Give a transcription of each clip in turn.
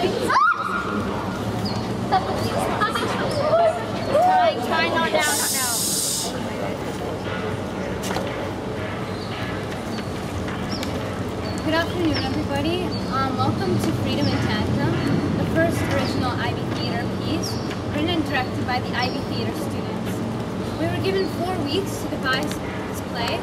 Try not now, not now. Good afternoon, everybody. Welcome to Freedom in Tandem, the first original Ivy Theater piece, written and directed by the Ivy Theater students. We were given 4 weeks to devise this play.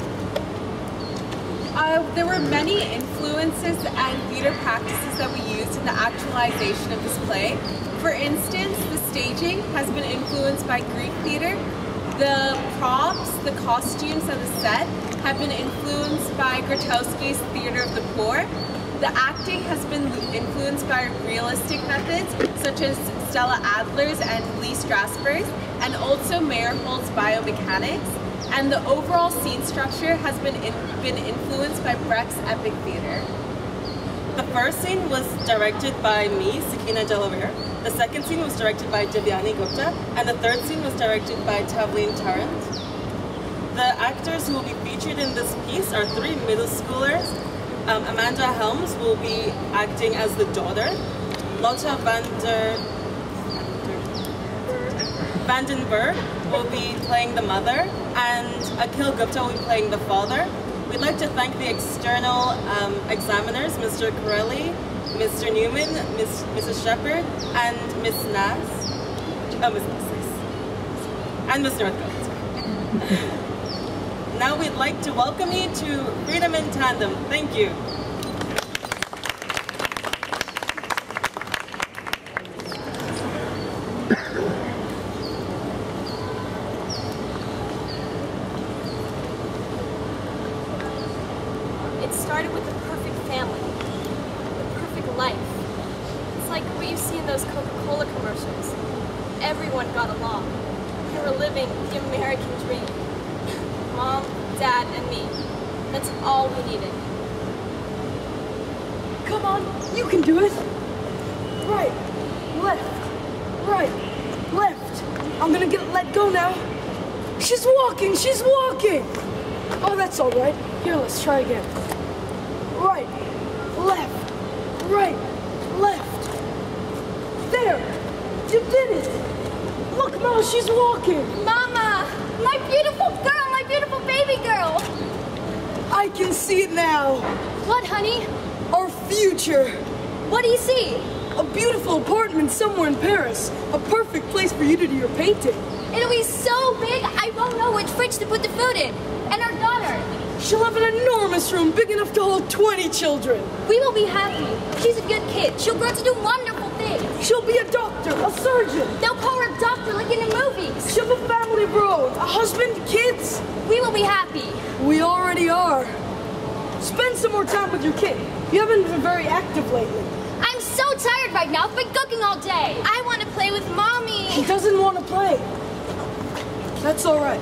There were many influences and theater practices that we used in the actualization of this play. For instance, the staging has been influenced by Greek theater. The props, the costumes, and the set have been influenced by Grotowski's Theater of the Poor. The acting has been influenced by realistic methods such as Stella Adler's and Lee Strasberg's, and also Meyerhold's biomechanics. And the overall scene structure has been influenced by Brecht's epic theater. The first scene was directed by me, Sakina Delaware. The second scene was directed by Devyani Gupta, and the third scene was directed by Tavleen Tarrant. The actors who will be featured in this piece are 3 middle schoolers. Amanda Helms will be acting as the daughter. Lotta Vandenberg will be playing the mother, and Akhil Gupta will be playing the father. We'd like to thank the external examiners, Mr. Corelli, Mr. Newman, Mrs. Shepard, and Miss Nass. Oh, Miss Nass, and Miss Northcote. Now we'd like to welcome you to Freedom in Tandem. Thank you. It started with the perfect family, the perfect life. It's like what you see in those Coca-Cola commercials. Everyone got along. They were living the American dream. Mom, Dad, and me. That's all we needed. Come on, you can do it. Right, left, right, left. I'm gonna let go now. She's walking, she's walking. Oh, that's all right. Here, let's try again. Right, left, right, left. There, you did it. Look, Mom, she's walking. Mama! My beautiful girl! My beautiful baby girl! I can see it now. What, honey? Our future. What do you see? A beautiful apartment somewhere in Paris. A perfect place for you to do your painting. It'll be so big, I won't know which fridge to put the food in. And our daughter. She'll have an enormous room big enough to hold 20 children. We will be happy. She's a good kid. She'll grow to do wonderful things. She'll be a doctor, a surgeon. They'll call her a doctor like in the movies. She'll have a family of her own, a husband, kids. We will be happy. We already are. Spend some more time with your kid. You haven't been very active lately. I'm so tired right now. I've been cooking all day. I want to play with Mommy. She doesn't want to play. That's all right.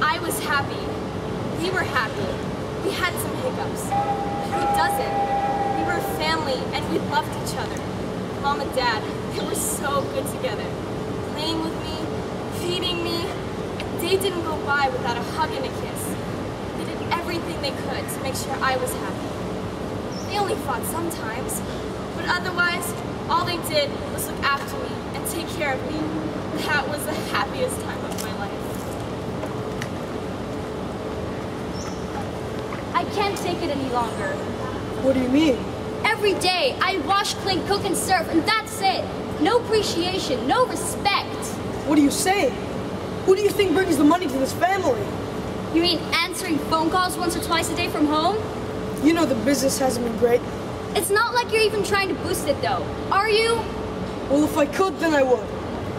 I was happy. We were happy. We had some hiccups. Who doesn't? We were a family and we loved each other. Mom and Dad, they were so good together. Playing with me, feeding me. A day didn't go by without a hug and a kiss. They did everything they could to make sure I was happy. They only fought sometimes, but otherwise, all they did was look after me and take care of me. That was the happiest time of my life. I can't take it any longer. What do you mean? Every day, I wash, clean, cook, and serve, and that's it. No appreciation, no respect. What are you saying? Who do you think brings the money to this family? You mean answering phone calls once or twice a day from home? You know the business hasn't been great. It's not like you're even trying to boost it, though. Are you? Well, if I could, then I would.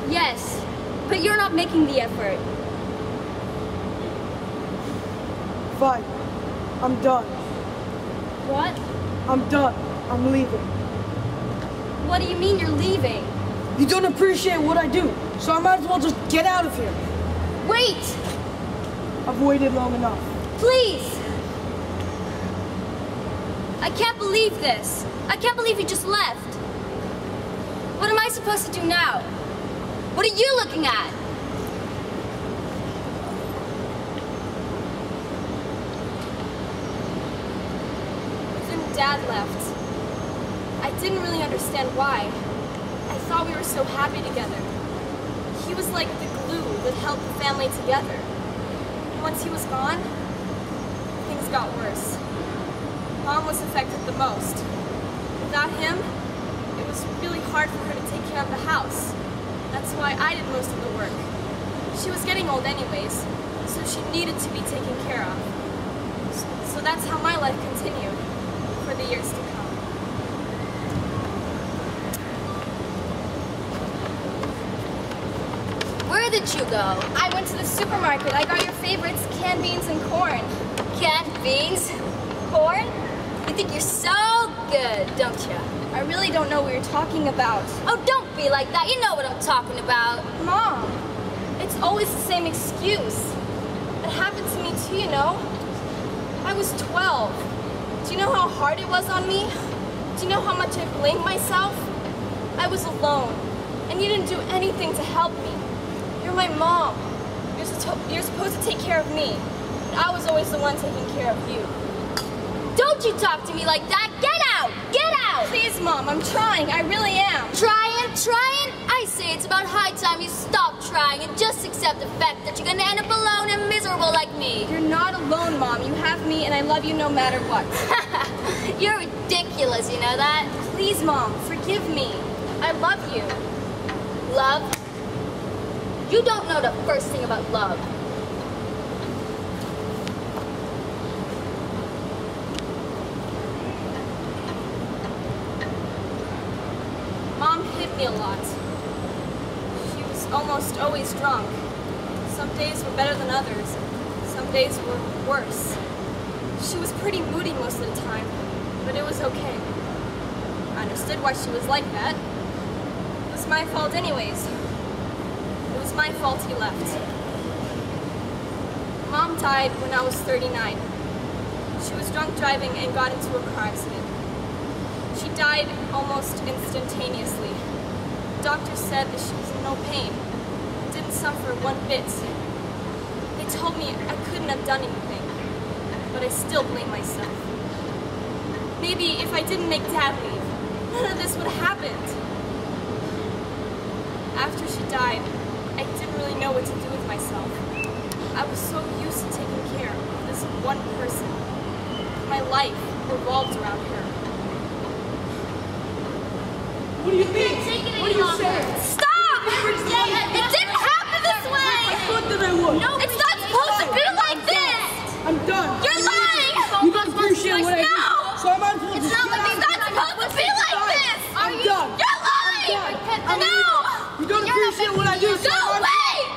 Yes, but you're not making the effort. Fine. I'm done. What? I'm done. I'm leaving. What do you mean you're leaving? You don't appreciate what I do, so I might as well just get out of here. Wait! I've waited long enough. Please! I can't believe this. I can't believe you just left. What am I supposed to do now? What are you looking at? Dad left. I didn't really understand why. I thought we were so happy together. He was like the glue that held the family together. And once he was gone, things got worse. Mom was affected the most. Without him, it was really hard for her to take care of the house. That's why I did most of the work. She was getting old anyways, so she needed to be taken care of. So that's how my life continued for the years to come. Where did you go? I went to the supermarket. I got your favorites, canned beans and corn. Canned beans? Corn? You think you're so good, don't you? I really don't know what you're talking about. Oh, don't be like that. You know what I'm talking about. Mom, it's always the same excuse. It happened to me too, you know. I was 12. Do you know how hard it was on me? Do you know how much I blamed myself? I was alone, and you didn't do anything to help me. You're my mom. You're supposed to take care of me, and I was always the one taking care of you. Don't you talk to me like that. Get out! Get out! Please, Mom, I'm trying. I really am. Trying? Trying? I say it's about high time you stop trying and just accept the fact that you're gonna end up alone and miserable like me. You're not alone, Mom. You have me, and I love you no matter what. You're ridiculous, you know that? Please, Mom, forgive me. I love you. Love? You don't know the first thing about love. Mom hit me a lot. She was almost always drunk. Some days were better than others. Some days were worse. She was pretty moody most of the time, but it was okay. I understood why she was like that. It was my fault anyways. It was my fault he left. Mom died when I was 39. She was drunk driving and got into a car accident. She died almost instantaneously. The doctor said that she was in no pain, didn't suffer one bit. They told me I couldn't have done anything, but I still blame myself. Maybe if I didn't make Dad leave, none of this would have happened. After she died, I didn't really know what to do with myself. I was so used to taking care of this one person. My life revolved around her. What do you mean? What are you saying? Stop! It didn't happen this way! I thought that I would. No, it's not supposed to be like this! I'm done. You're lying! You don't appreciate what I do. No! So I might as well It's just not get like out. it's not supposed to be like this! I'm done. You're lying! I'm No! You don't appreciate what I do. So Go I might as away!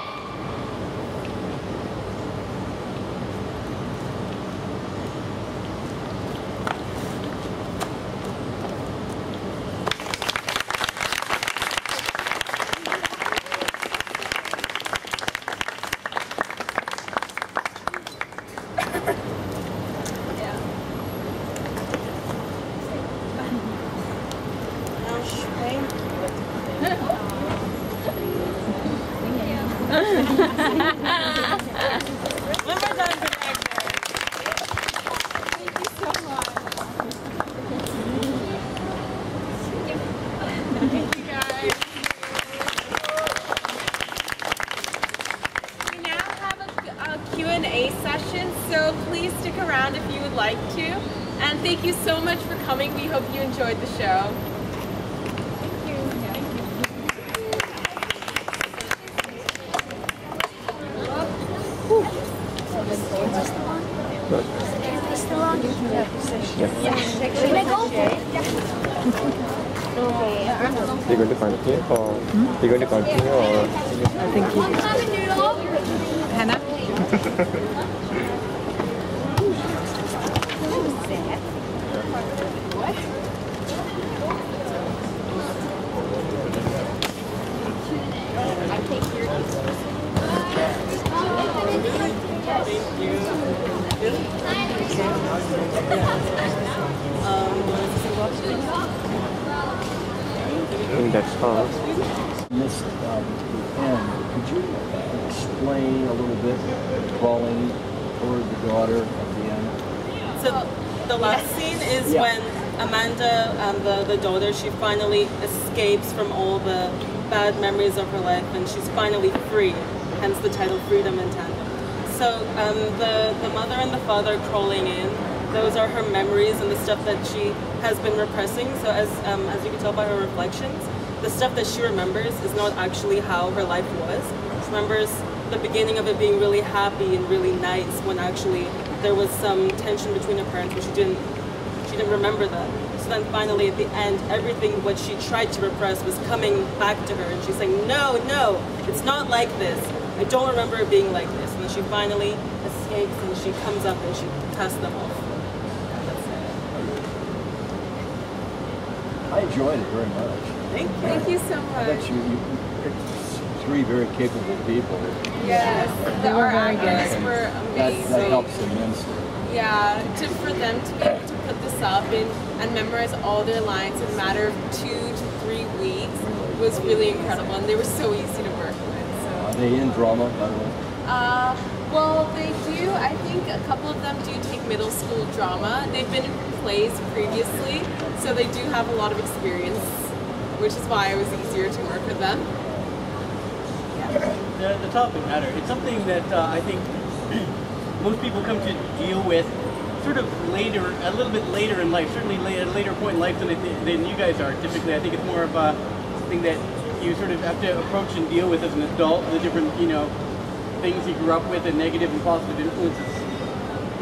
Q&A session, so please stick around if you would like to. And thank you so much for coming. We hope you enjoyed the show. You're going to continue or you're going to continue or I think Hannah? I think that's all. Missed the end. Could you explain a little bit crawling toward the daughter at the end? So the last scene is when Amanda, the daughter, she finally escapes from all the bad memories of her life, and she's finally free, hence the title Freedom in Tandem. So the mother and the father crawling in, those are her memories and the stuff that she has been repressing. So as you can tell by her reflections, the stuff that she remembers is not actually how her life was. She remembers the beginning of it being really happy and really nice, when actually there was some tension between her parents, but she didn't remember that. So then finally at the end, everything what she tried to repress was coming back to her, and she's saying, no, it's not like this. I don't remember it being like this. And then she finally escapes and she comes up and she casts them off. I enjoyed it very much. Thank you. Thank you so I much. bet you picked 3 very capable people. Yes, our actors And were amazing. that helps immensely. Yeah, for them to be able to put this up and memorize all their lines in a matter of 2 to 3 weeks was really incredible, and they were so easy to work with. So. Are they in drama, by the way? Well, they do. I think a couple of them do take middle school drama. They've been in plays previously, so they do have a lot of experience, which is why it was easier to work with them. The topic matter. It's something that I think most people come to deal with sort of later, a little bit later in life, certainly at a later point in life than you guys are typically. I think it's more of a thing that you sort of have to approach and deal with as an adult, the different, things you grew up with and negative and positive influences.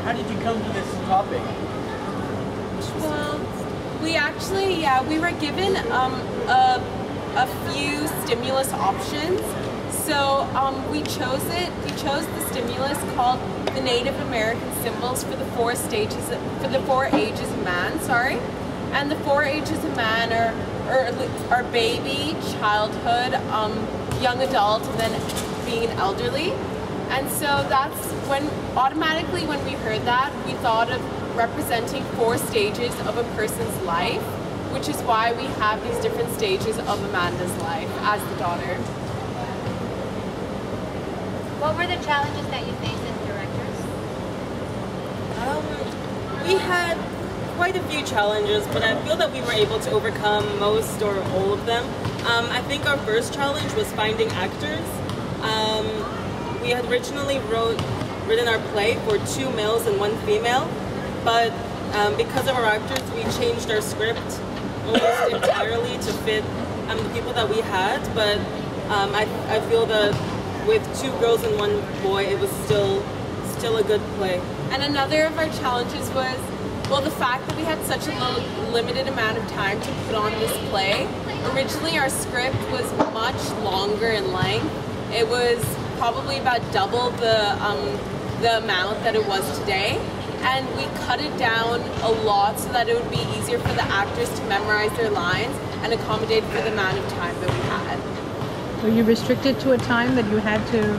How did you come to this topic? Well, we actually, we were given a few stimulus options. So we chose the stimulus called the Native American Symbols for the 4 ages of man, And the 4 ages of man are baby, childhood, young adult, and then being elderly. And so that's automatically when we heard that, we thought of representing 4 stages of a person's life, which is why we have these different stages of Amanda's life as the daughter. What were the challenges that you faced as directors? We had quite a few challenges, but I feel that we were able to overcome most or all of them. I think our first challenge was finding actors. We had originally written our play for 2 males and 1 female, but because of our actors, we changed our script almost entirely to fit the people that we had. But I feel that with 2 girls and 1 boy, it was still a good play. And another of our challenges was, well, the fact that we had such a limited amount of time to put on this play. Originally, our script was much longer in length. It was probably about double the amount that it was today. And we cut it down a lot so that it would be easier for the actors to memorize their lines and accommodate for the amount of time that we had. Were you restricted to a time that you had to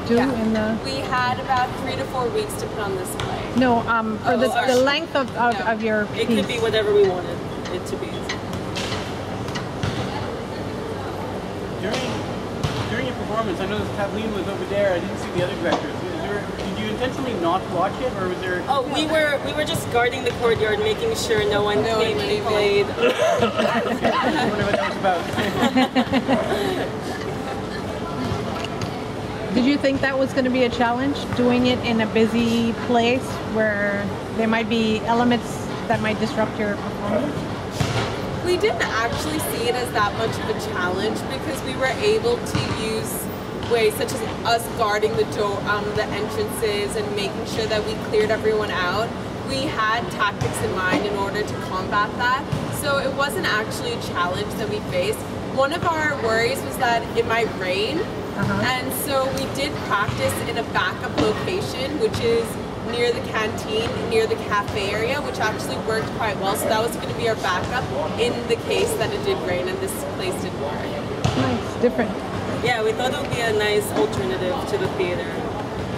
do in the... We had about 3 to 4 weeks to put on this play. No, for the length of your piece. It could be whatever we wanted it to be. During your performance, I noticed Kathleen was over there. I didn't see the other directors. Did you intentionally not watch it, or was there? Oh, we were just guarding the courtyard, making sure no one came and played. I wonder what that was about. Did you think that was going to be a challenge, doing it in a busy place where there might be elements that might disrupt your performance? We didn't actually see it as that much of a challenge because we were able to use ways such as us guarding the door, the entrances, and making sure that we cleared everyone out. We had tactics in mind in order to combat that, so it wasn't actually a challenge that we faced. One of our worries was that it might rain, and so we did practice in a backup location, which is near the canteen, near the cafe area, which actually worked quite well. So that was going to be our backup in the case that it did rain and this place didn't work. Nice, different. Yeah, we thought it would be a nice alternative to the theater.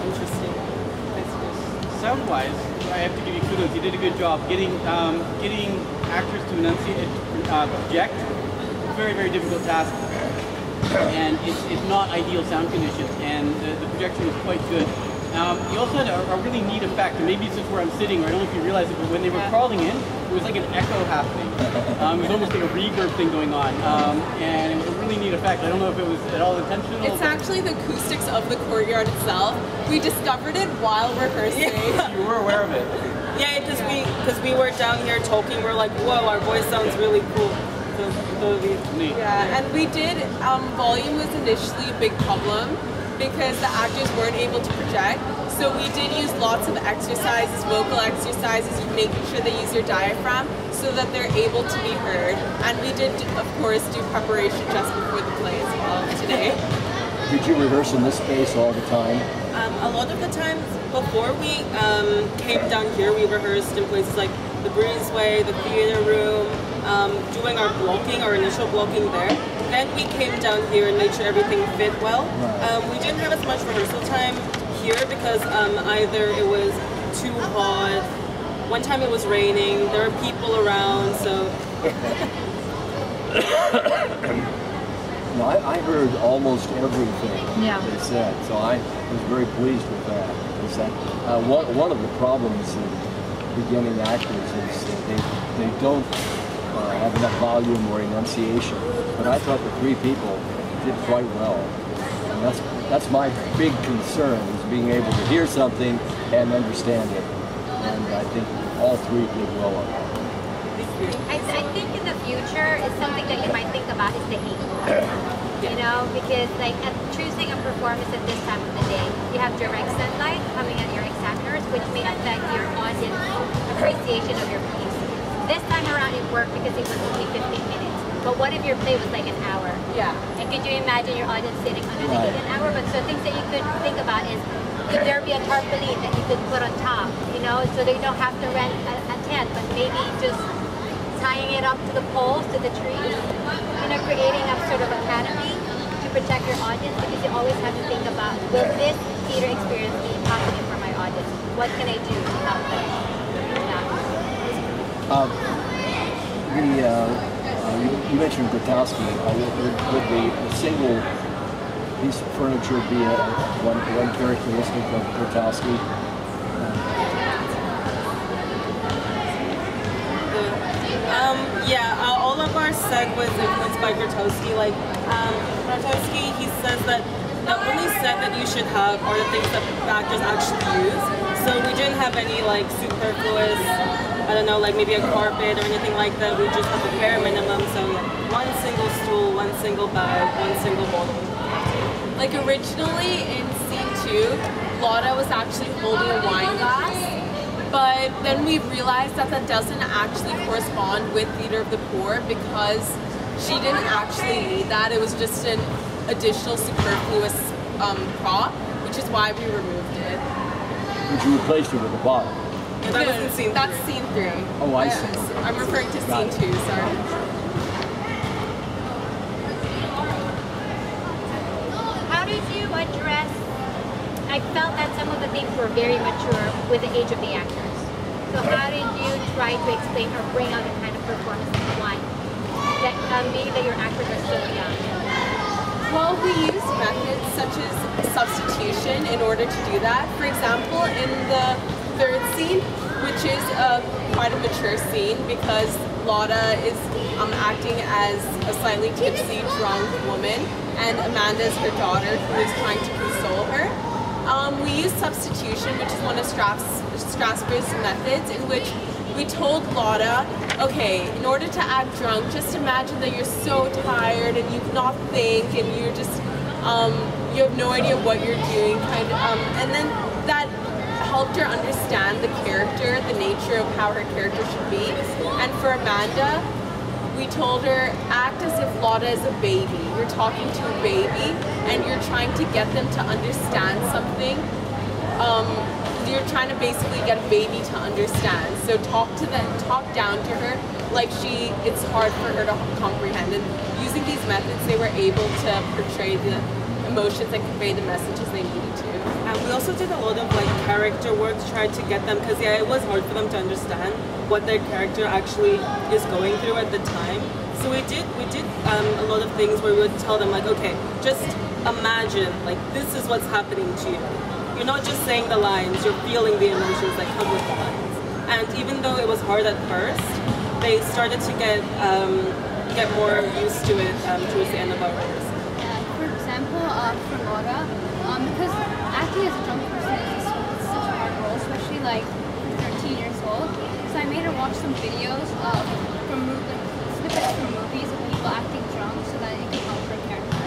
Interesting. Sound-wise, I have to give you kudos. You did a good job getting actors to enunciate, project. Very, very difficult task, and it's not ideal sound conditions, and the projection was quite good. You also had a really neat effect, and maybe it's just where I'm sitting, or I don't know if you realize it, but when they were crawling in, it was like an echo happening. It was almost like a reverb thing going on, and it was a really neat effect. I don't know if it was at all intentional. It's actually the acoustics of the courtyard itself. We discovered it while rehearsing. Yeah. You were aware of it. Yeah, because we were down here talking, we're like, whoa, our voice sounds really cool. Neat. Yeah, and we did, volume was initially a big problem because the actors weren't able to project. So we did use lots of exercises, vocal exercises, making sure they use their diaphragm so that they're able to be heard. And we did, of course, do preparation just before the play as well today. Did you rehearse in this space all the time? A lot of the times before we came down here, we rehearsed in places like the Breezeway, the theater room, doing our blocking, our initial blocking there. Then we came down here and made sure everything fit well. We didn't have as much rehearsal time here because either it was too hot, one time it was raining, there were people around, so... No, I heard almost everything they said, so I was very pleased with that. One of the problems of beginning actors is they don't have enough volume or enunciation, but I thought the three people did quite well. And that's my big concern, is being able to hear something and understand it. And I think all three did well on that. I think in the future, it's something that you might think about is the heat. You know, because like at choosing a performance at this time of the day, you have direct sunlight coming at your examiners, which may affect your audience appreciation of your piece. This time around it worked because it was only 15 minutes. But what if your play was like an hour? Yeah. And could you imagine your audience sitting under the heat an hour? But so things that you could think about is, could there be a tarpaulin that you could put on top, you know, so they don't have to rent a tent, but maybe just tying it up to the poles, to the trees, you know, creating a sort of a canopy to protect your audience, because you always have to think about, will this theater experience be positive for my audience? What can I do to help them? You mentioned Grotowski. Would the single piece of furniture be one characteristic of Grotowski? Yeah, all of our set was influenced by Grotowski. Like, Grotowski, he says that the only set that you should have are the things that actors actually use. So we didn't have any, like, superfluous, I don't know, like maybe a carpet or anything like that. We just have the bare minimum. So, yeah, one single stool, one single bag, one single bottle. Like, originally in scene 2, Lotta was actually holding a wine glass. But then we realized that that doesn't actually correspond with Theater of the Poor, because she didn't actually need that. It was just an additional superfluous prop, which is why we removed it. But you replaced it with a bottle. Yeah, that was in scene 3. That's scene 3. Oh, I see. I'm referring to scene 2, sorry. How did you address, I felt that some of the things were very mature with the age of the actors. So how did you try to explain or bring out the kind of performance that you want, that being that your actors are so young? Well, we use methods such as substitution in order to do that. For example, in the third scene, which is quite a mature scene because Lotta is acting as a slightly tipsy, drunk woman, and Amanda is her daughter who is trying to console her. We use substitution, which is one of Strasberg's methods, in which we told Lotta, okay, in order to act drunk, just imagine that you're so tired and you cannot think and you're just, you have no idea what you're doing, and then that helped her understand the character, the nature of how her character should be. And for Amanda, we told her, act as if Lotta is a baby. You're talking to a baby and you're trying to get them to understand something. You're trying to basically get a baby to understand. So talk down to her like it's hard for her to comprehend. And using these methods, they were able to portray the emotions and convey the messages they needed to. And we also did a lot of like character work to try to get them, because yeah, it was hard for them to understand what their character actually is going through at the time. So we did a lot of things where we would tell them like, okay, just imagine like this is what's happening to you. you're not just saying the lines, you're feeling the emotions that come with the lines. And even though it was hard at first, they started to get more used to it towards the end of our rehearsal. For example, for Laura, because acting as a drunk person is such a hard role, especially like 13 years old. So I made her watch some videos snippets from movies of people acting drunk, so that it can help her character.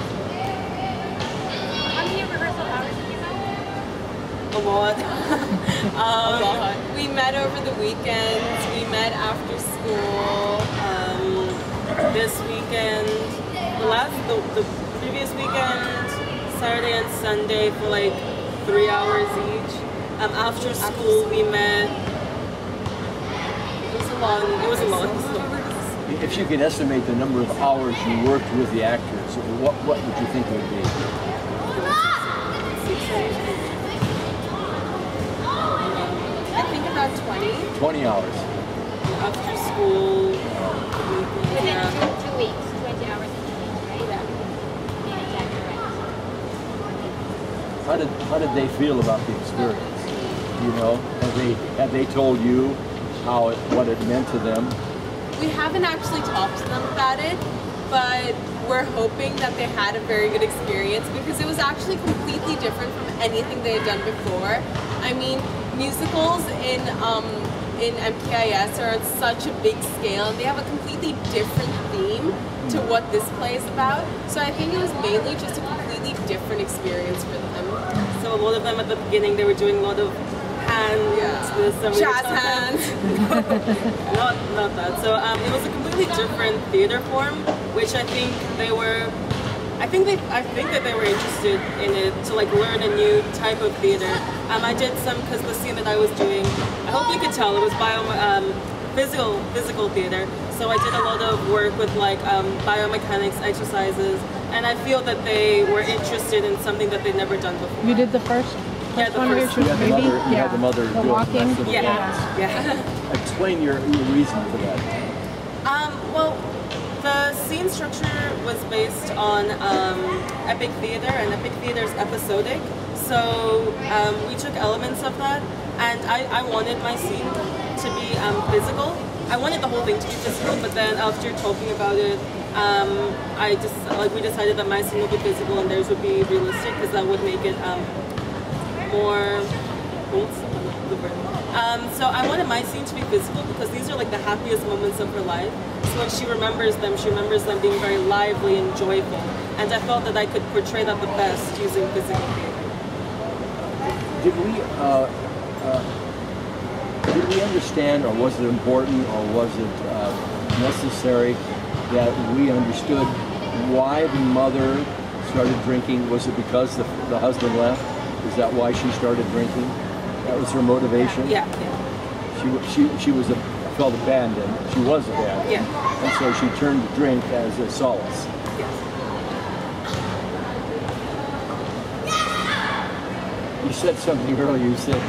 How many rehearsal hours did you have? A lot. A lot. We met over the weekends. We met after school. This weekend, the previous weekend, Saturday and Sunday for like 3 hours each. After school we met. It was a lot. If you could estimate the number of hours you worked with the actors, what would you think it would be? I think about 20. 20 hours. After school. Within 2 weeks, 20 hours a day, right? Yeah, exactly right. How did they feel about the experience? You know, have they told you what it meant to them? We haven't actually talked to them about it, but we're hoping that they had a very good experience because it was actually completely different from anything they had done before. I mean, musicals in MKIS are on such a big scale and they have a completely different theme to what this play is about. So I think it was mainly just a completely different experience for them. So a lot of them at the beginning, they were doing a lot of hands, jazz hands. not that. So it was a completely different theater form, which I think they were. I think that they were interested in it to like learn a new type of theater. I did some because the scene that I was doing. I hope you could tell it was physical theater. So I did a lot of work with like biomechanics exercises, and I feel that they were interested in something that they'd never done before. You did the first? Yeah, the first. You had the mother the do walking. it. Yeah. Explain your reason for that. Well, the scene structure was based on epic theater, and epic theater is episodic. So we took elements of that, and I wanted my scene to be physical. I wanted the whole thing to be physical, but then after talking about it, we decided that my scene would be physical and theirs would be realistic because that would make it more wholesome. So I wanted my scene to be physical because these are like the happiest moments of her life. So when she remembers them being very lively and joyful. And I felt that I could portray that the best using physical theater. Did we understand, or was it important, or was it necessary that we understood why the mother started drinking? Was it because the husband left? Is that why she started drinking? That was her motivation? Yeah. She felt abandoned. She was abandoned. Yeah. And so she turned to drink as a solace. Yes. You said something earlier. You said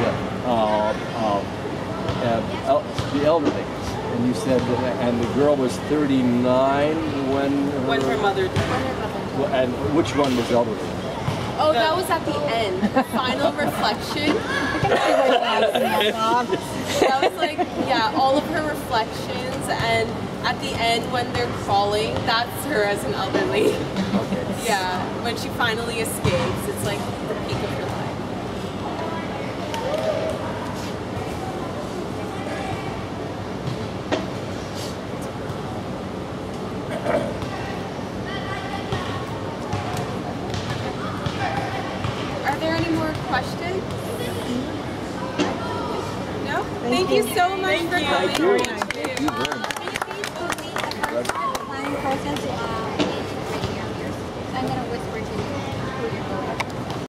the elderly, and you said and the girl was 39 when her mother died. And which one was elderly? Oh, that was at the end. The final reflection. That was like, all of her reflections, and at the end when they're crawling, that's her as an elderly. Okay. Yeah, when she finally escapes, it's like the peak of her life. Are there any more questions? No? Thank you so much for coming. Thank you very much.